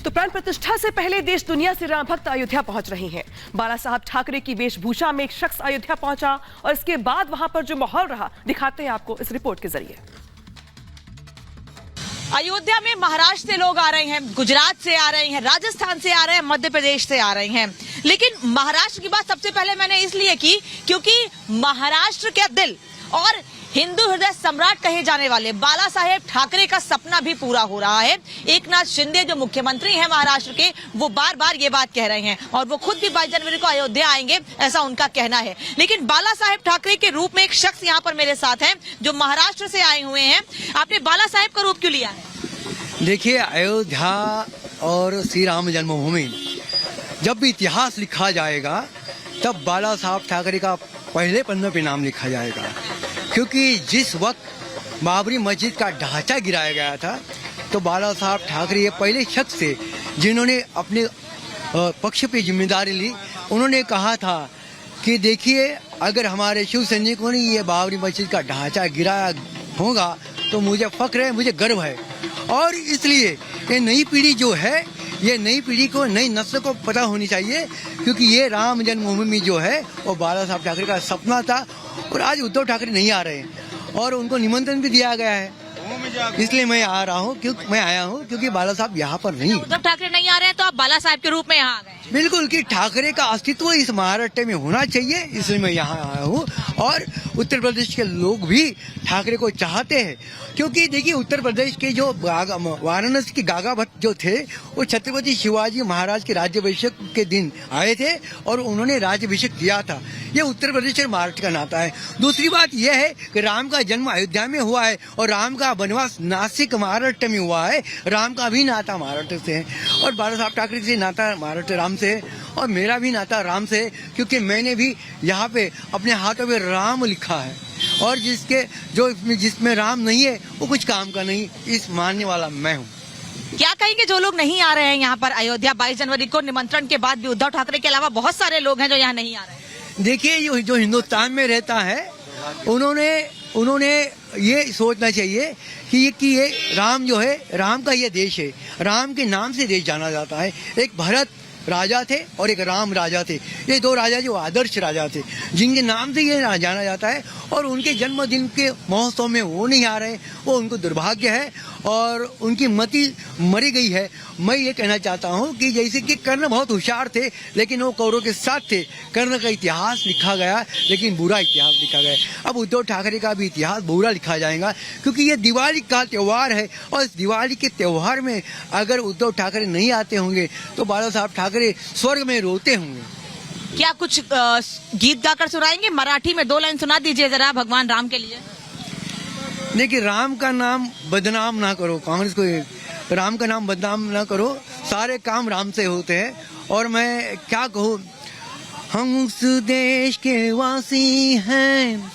तो प्राण प्रतिष्ठा से पहले देश दुनिया से राम भक्त अयोध्या पहुंच रहे हैं। बाला साहब ठाकरे की वेशभूषा में एक शख्स अयोध्या पहुंचा और इसके बाद वहां पर जो माहौल रहा दिखाते हैं आपको इस रिपोर्ट के जरिए। अयोध्या में महाराष्ट्र से लोग आ रहे हैं, गुजरात से आ रहे हैं, राजस्थान से आ रहे हैं, मध्य प्रदेश से आ रहे हैं। लेकिन महाराष्ट्र की बात सबसे पहले मैंने इसलिए की क्योंकि महाराष्ट्र के दिल और हिंदू हृदय सम्राट कहे जाने वाले बाला साहेब ठाकरे का सपना भी पूरा हो रहा है। एकनाथ शिंदे जो मुख्यमंत्री हैं महाराष्ट्र के, वो बार बार ये बात कह रहे हैं और वो खुद भी 22 जनवरी को अयोध्या आएंगे, ऐसा उनका कहना है। लेकिन बाला साहेब ठाकरे के रूप में एक शख्स यहाँ पर मेरे साथ हैं जो महाराष्ट्र से आए हुए हैं। आपने बाला साहेब का रूप क्यों लिया है? देखिए, अयोध्या और श्री राम जन्मभूमि जब भी इतिहास लिखा जाएगा तब बाला साहब ठाकरे का पहले पन्ने पे नाम लिखा जाएगा, क्योंकि जिस वक्त बाबरी मस्जिद का ढांचा गिराया गया था तो बाला साहब ठाकरे ये पहले शख्स थे जिन्होंने अपने पक्ष पे जिम्मेदारी ली। उन्होंने कहा था कि देखिए, अगर हमारे शिव सैनिकों ने ये बाबरी मस्जिद का ढांचा गिराया होगा तो मुझे फख्र है, मुझे गर्व है। और इसलिए ये नई पीढ़ी जो है, ये नई पीढ़ी को, नई नस्ल को पता होनी चाहिए, क्योंकि ये राम जन्मभूमि जो है वो बाला साहब ठाकरे का सपना था। और आज उद्धव ठाकरे नहीं आ रहे हैं और उनको निमंत्रण भी दिया गया है, इसलिए मैं आ रहा हूँ, मैं आया हूँ क्योंकि बाला साहब यहाँ पर नहीं। उद्धव ठाकरे नहीं आ रहे हैं तो आप बाला साहब के रूप में यहाँ आ गए? बिल्कुल, कि ठाकरे का अस्तित्व इस महाराष्ट्र में होना चाहिए, इसलिए मैं यहाँ आया हूँ। और उत्तर प्रदेश के लोग भी ठाकरे को चाहते हैं, क्योंकि देखिए, उत्तर प्रदेश के जो वाराणसी के गागा भट्ट जो थे वो छत्रपति शिवाजी महाराज के राज्याभिषेक के दिन आए थे और उन्होंने राज्याभिषेक किया था। ये उत्तर प्रदेश और महाराष्ट्र का नाता है। दूसरी बात यह है कि राम का जन्म अयोध्या में हुआ है और राम का वनवास नासिक महाराष्ट्र में हुआ है। राम का भी नाता महाराष्ट्र से है और बाला साहब ठाकरे से नाता महाराष्ट्र राम से है और मेरा भी नाता राम से है, क्योंकि मैंने भी यहाँ पे अपने हाथों में राम लिखा है और जिसमें राम नहीं है वो कुछ काम का नहीं, इस मानने वाला मैं हूँ। क्या कहेंगे जो लोग नहीं आ रहे हैं यहाँ पर अयोध्या 22 जनवरी को? निमंत्रण के बाद भी उद्धव ठाकरे के अलावा बहुत सारे लोग हैं जो यहाँ नहीं आ रहे हैं। देखिए, जो हिंदुस्तान में रहता है उन्होंने ये सोचना चाहिए कि ये राम जो है, राम का ये देश है, राम के नाम से देश जाना जाता है। एक भरत राजा थे और एक राम राजा थे, ये दो राजा जो आदर्श राजा थे जिनके नाम से ये जाना जाता है। और उनके जन्मदिन के महोत्सव में वो नहीं आ रहे, वो उनको दुर्भाग्य है और उनकी मति मरी गई है। मैं ये कहना चाहता हूँ कि जैसे कि कर्ण बहुत होशियार थे लेकिन वो कौरवों के साथ थे। कर्ण का इतिहास लिखा गया लेकिन बुरा इतिहास लिखा गया। अब उद्धव ठाकरे का भी इतिहास बुरा लिखा जाएगा, क्योंकि ये दिवाली का त्यौहार है और इस दिवाली के त्यौहार में अगर उद्धव ठाकरे नहीं आते होंगे तो बाला साहब ठाकरे स्वर्ग में रोते होंगे। क्या कुछ गीत गाकर सुनाएंगे? मराठी में 2 लाइन सुना दीजिए जरा भगवान राम के लिए। देखिए, राम का नाम बदनाम ना करो, कांग्रेस को राम का नाम बदनाम ना करो, सारे काम राम से होते हैं। और मैं क्या कहूँ, हम उस देश के वासी हैं,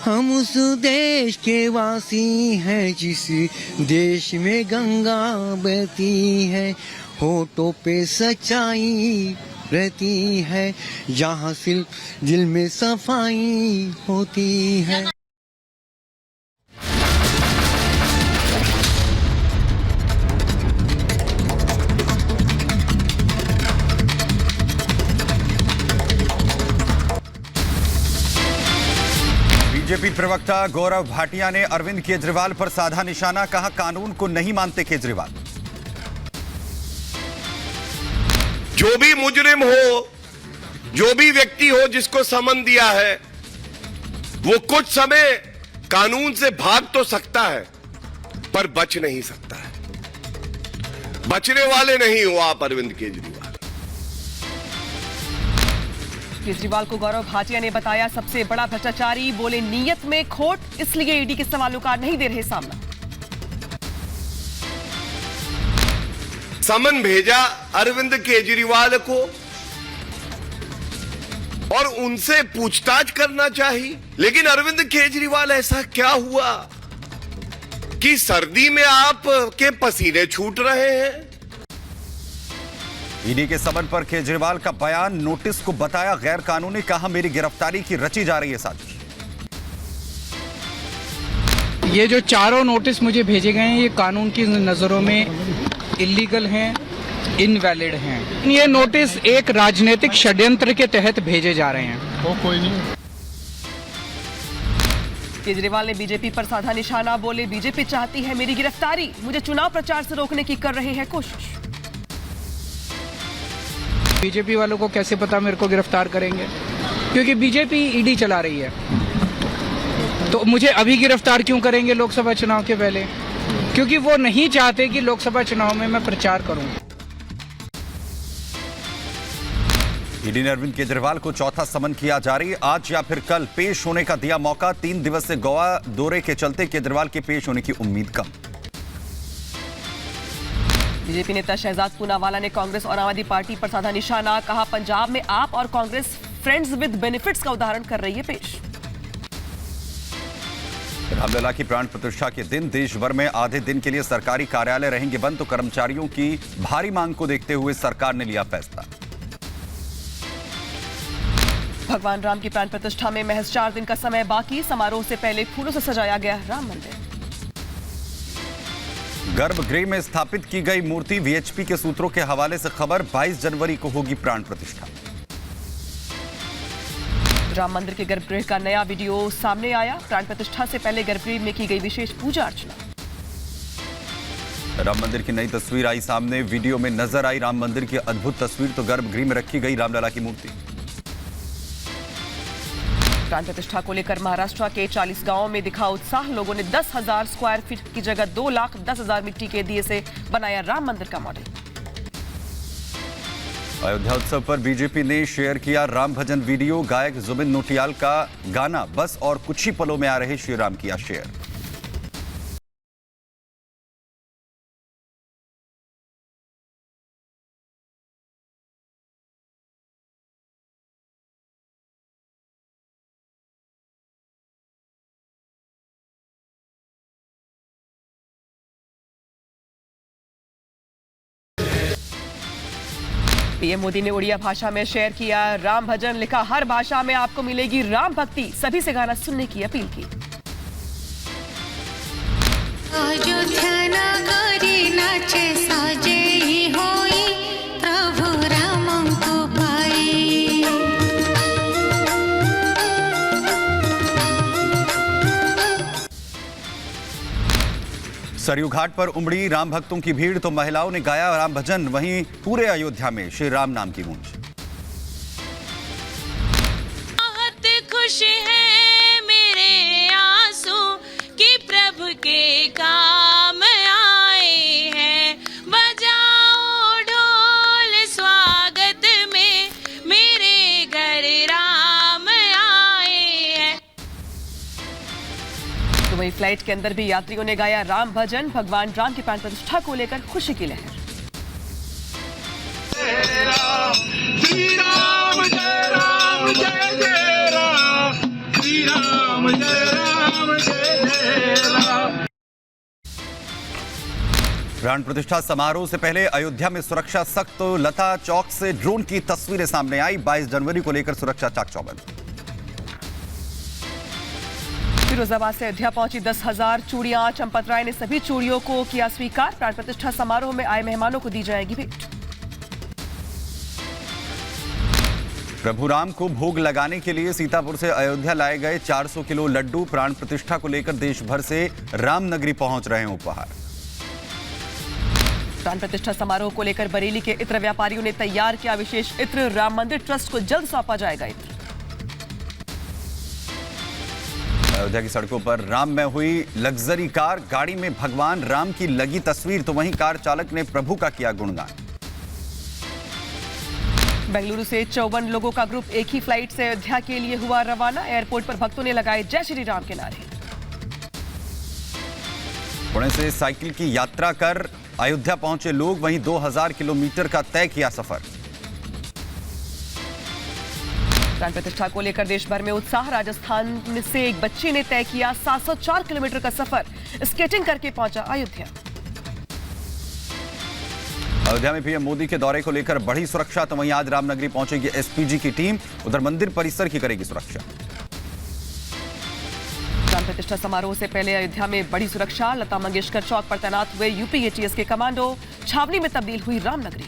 हम उस देश के वासी हैं जिस देश में गंगा बहती है, होठों पे सच्चाई रहती है, जहाँ सिर्फ दिल में सफाई होती है। बीजेपी प्रवक्ता गौरव भाटिया ने अरविंद केजरीवाल पर साधा निशाना, कहा कानून को नहीं मानते केजरीवाल। जो भी मुजरिम हो, जो भी व्यक्ति हो जिसको समन दिया है, वो कुछ समय कानून से भाग तो सकता है पर बच नहीं सकता है। बचने वाले नहीं हो आप अरविंद केजरीवाल। केजरीवाल को गौरव भाटिया ने बताया सबसे बड़ा भ्रष्टाचारी, बोले नीयत में खोट, इसलिए ईडी के सवालों का नहीं दे रहे सामना। समन भेजा अरविंद केजरीवाल को और उनसे पूछताछ करना चाहिए, लेकिन अरविंद केजरीवाल ऐसा क्या हुआ कि सर्दी में आप के पसीने छूट रहे हैं? ईडी के समन पर केजरीवाल का बयान, नोटिस को बताया गैर कानूनी, कहा मेरी गिरफ्तारी की रची जा रही है साजिश। ये जो चारों नोटिस मुझे भेजे गए हैं ये कानून की नज़रों में इल्लीगल हैं, इनवैलिड हैं। ये नोटिस एक राजनीतिक षड्यंत्र के तहत भेजे जा रहे हैं। वो कोई नहीं। केजरीवाल ने बीजेपी पर साधा निशाना, बोले बीजेपी चाहती है मेरी गिरफ्तारी, मुझे चुनाव प्रचार से रोकने की कर रहे हैं कोशिश। बीजेपी वालों को कैसे पता मेरे को गिरफ्तार करेंगे, क्योंकि बीजेपी ईडी चला रही है। तो मुझे अभी गिरफ्तार क्यों करेंगे लोकसभा चुनाव के पहले? क्योंकि वो नहीं चाहते कि लोकसभा चुनाव में मैं प्रचार करूं। ईडी ने अरविंद केजरीवाल को चौथा समन किया जारी, आज या फिर कल पेश होने का दिया मौका। 3 दिवसीय गोवा दौरे के चलते केजरीवाल के पेश होने की उम्मीद कम। बीजेपी नेता शहजाद पूनावाला ने कांग्रेस और आम आदमी पार्टी पर साधा निशाना, कहा पंजाब में आप और कांग्रेस फ्रेंड्स विद बेनिफिट्स का उदाहरण कर रही है पेश। रामलला की प्राण प्रतिष्ठा के दिन देश भर में आधे दिन के लिए सरकारी कार्यालय रहेंगे बंद, तो कर्मचारियों की भारी मांग को देखते हुए सरकार ने लिया फैसला। भगवान राम की प्राण प्रतिष्ठा में महज 4 दिन का समय बाकी, समारोह से पहले फूलों से सजाया गया राम मंदिर। गर्भगृह में स्थापित की गई मूर्ति, वीएचपी के सूत्रों के हवाले से खबर, 22 जनवरी को होगी प्राण प्रतिष्ठा। राम मंदिर के गर्भगृह का नया वीडियो सामने आया, प्राण प्रतिष्ठा से पहले गर्भगृह में की गई विशेष पूजा अर्चना। राम मंदिर की नई तस्वीर आई सामने, वीडियो में नजर आई राम मंदिर की अद्भुत तस्वीर, तो गर्भगृह में रखी गई रामलला की मूर्ति। प्राण प्रतिष्ठा को लेकर महाराष्ट्र के 40 गांवों में दिखा उत्साह, लोगों ने 10,000 स्क्वायर फीट की जगह 2,10,000 मिट्टी के दिए से बनाया राम मंदिर का मॉडल। अयोध्या उत्सव पर बीजेपी ने शेयर किया राम भजन वीडियो, गायक जुबिन नौटियाल का गाना बस और कुछ ही पलों में आ रहे श्री राम किया शेयर। पीएम मोदी ने उड़िया भाषा में शेयर किया राम भजन, लिखा हर भाषा में आपको मिलेगी राम भक्ति, सभी से गाना सुनने की अपील की। अयोध्या नगरी नाचे साजे होई प्रभु राम को पाई। सरयू घाट पर उमड़ी राम भक्तों की भीड़, तो महिलाओं ने गाया राम भजन, वहीं पूरे अयोध्या में श्री राम नाम की गूंज। बहुत खुश है मेरे आंसू कि प्रभु के काम आए हैं, बजाओ ढोल स्वागत में मेरे घर राम आए हैं। तो वहीं फ्लाइट के अंदर भी यात्रियों ने गाया राम भजन, भगवान राम की प्राण प्रतिष्ठा को लेकर खुशी की लहर। प्राण प्रतिष्ठा समारोह से पहले अयोध्या में सुरक्षा सख्त, तो लता चौक से ड्रोन की तस्वीरें सामने आई, 22 जनवरी को लेकर सुरक्षा चाक चौबंद। फिरोजाबाद से अयोध्या पहुंची 10,000 चूड़ियां, चंपत राय ने सभी चूड़ियों को किया स्वीकार, प्राण प्रतिष्ठा समारोह में आए मेहमानों को दी जाएगी भेंट। प्रभु राम को भोग लगाने के लिए सीतापुर से अयोध्या लाए गए 400 किलो लड्डू, प्राण प्रतिष्ठा को लेकर देश भर से रामनगरी पहुंच रहे हैं उपहार। प्राण प्रतिष्ठा समारोह को लेकर बरेली के इत्र व्यापारियों ने तैयार किया विशेष इत्र, राम मंदिर ट्रस्ट को जल्द सौंपा जाएगा इत्र। अयोध्या की सड़कों पर राम में हुई लग्जरी कार, गाड़ी में भगवान राम की लगी तस्वीर, तो वहीं कार चालक ने प्रभु का किया गुणगान। बेंगलुरु से 54 लोगों का ग्रुप एक ही फ्लाइट से अयोध्या के लिए हुआ रवाना, एयरपोर्ट पर भक्तों ने लगाए जय श्री राम के नारे। पुणे से साइकिल की यात्रा कर अयोध्या पहुंचे लोग, वहीं 2000 किलोमीटर का तय किया सफर। प्राण प्रतिष्ठा को लेकर देश भर में उत्साह, राजस्थान से एक बच्चे ने तय किया 704 किलोमीटर का सफर, स्केटिंग करके पहुंचा अयोध्या। अयोध्या में पीएम मोदी के दौरे को लेकर बढ़ी सुरक्षा, तो वहीं आज रामनगरी पहुंचेगी एसपीजी की टीम, उधर मंदिर परिसर की करेगी सुरक्षा। प्राण प्रतिष्ठा समारोह से पहले अयोध्या में बड़ी सुरक्षा, लता मंगेशकर चौक पर तैनात हुए यूपी एटीएस के कमांडो, छावनी में तब्दील हुई रामनगरी।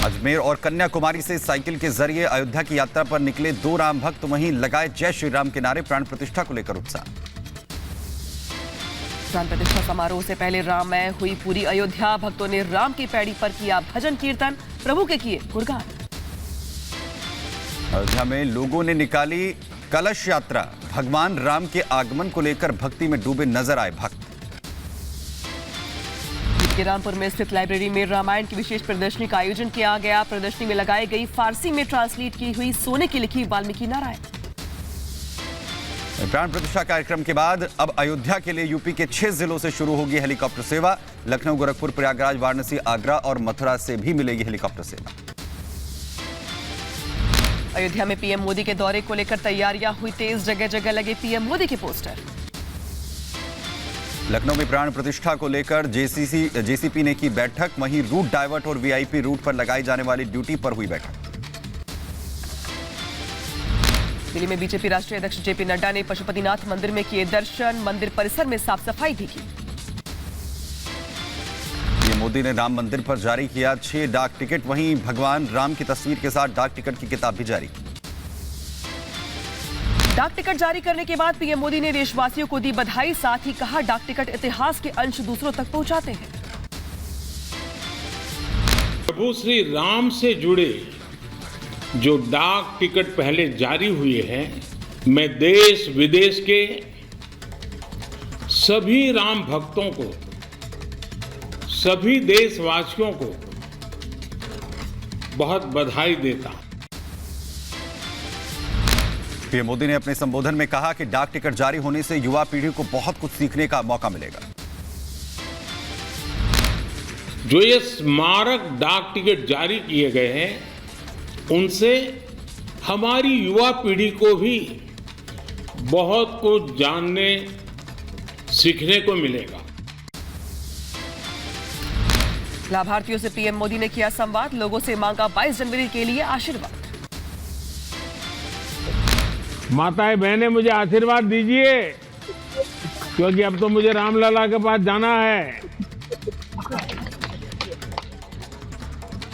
अजमेर और कन्याकुमारी से साइकिल के जरिए अयोध्या की यात्रा पर निकले 2 राम भक्त, वहीं लगाए जय श्री राम के नारे। प्राण प्रतिष्ठा को लेकर उत्साह। प्राण प्रतिष्ठा समारोह से पहले राममय हुई पूरी अयोध्या। भक्तों ने राम की पैड़ी पर किया भजन कीर्तन, प्रभु के किए गुणगान। अयोध्या में लोगों ने निकाली कलश यात्रा। भगवान राम के आगमन को लेकर भक्ति में डूबे नजर आए भक्त। रामपुर में स्थित लाइब्रेरी में रामायण की विशेष प्रदर्शनी का आयोजन किया गया। प्रदर्शनी में लगाई गई फारसी में ट्रांसलेट की हुई सोने की लिखी वाल्मीकि नारायण। प्राण प्रतिष्ठा कार्यक्रम के बाद अब अयोध्या के लिए यूपी के 6 जिलों से शुरू होगी हेलीकॉप्टर सेवा। लखनऊ, गोरखपुर, प्रयागराज, वाराणसी, आगरा और मथुरा से भी मिलेगी हेलीकॉप्टर सेवा। अयोध्या में पीएम मोदी के दौरे को लेकर तैयारियां हुई तेज। जगह जगह लगे पीएम मोदी के पोस्टर। लखनऊ में प्राण प्रतिष्ठा को लेकर जेसीपी ने की बैठक। वहीं रूट डाइवर्ट और वीआईपी रूट पर लगाई जाने वाली ड्यूटी पर हुई बैठक। दिल्ली में बीजेपी राष्ट्रीय अध्यक्ष जेपी नड्डा ने पशुपतिनाथ मंदिर में किए दर्शन। मंदिर परिसर में साफ सफाई भी की। मोदी ने राम मंदिर पर जारी किया 6 डाक टिकट। वहीं भगवान राम की तस्वीर के साथ डाक टिकट की किताब भी जारी की। डाक टिकट जारी करने के बाद पीएम मोदी ने देशवासियों को दी बधाई। साथ ही कहा, डाक टिकट इतिहास के अंश दूसरों तक पहुंचाते हैं। प्रभु श्री राम से जुड़े जो डाक टिकट पहले जारी हुए हैं, मैं देश विदेश के सभी राम भक्तों को, सभी देशवासियों को बहुत बधाई देता हूं। पीएम मोदी ने अपने संबोधन में कहा कि डाक टिकट जारी होने से युवा पीढ़ी को बहुत कुछ सीखने का मौका मिलेगा। जो ये स्मारक डाक टिकट जारी किए गए हैं, उनसे हमारी युवा पीढ़ी को भी बहुत कुछ जानने, सीखने को मिलेगा। लाभार्थियों से पीएम मोदी ने किया संवाद। लोगों से मांगा 22 जनवरी के लिए आशीर्वाद। माताएं बहनें, मुझे आशीर्वाद दीजिए, क्योंकि अब तो मुझे रामलला के पास जाना है।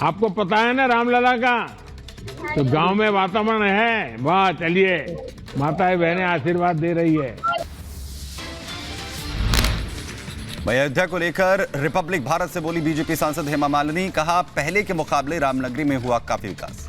आपको पता है ना रामलला का, तो गांव में वातावरण है। वाह, चलिए, माताएं बहनें आशीर्वाद दे रही है। अयोध्या को लेकर रिपब्लिक भारत से बोली बीजेपी सांसद हेमा मालिनी। कहा, पहले के मुकाबले रामनगरी में हुआ काफी विकास।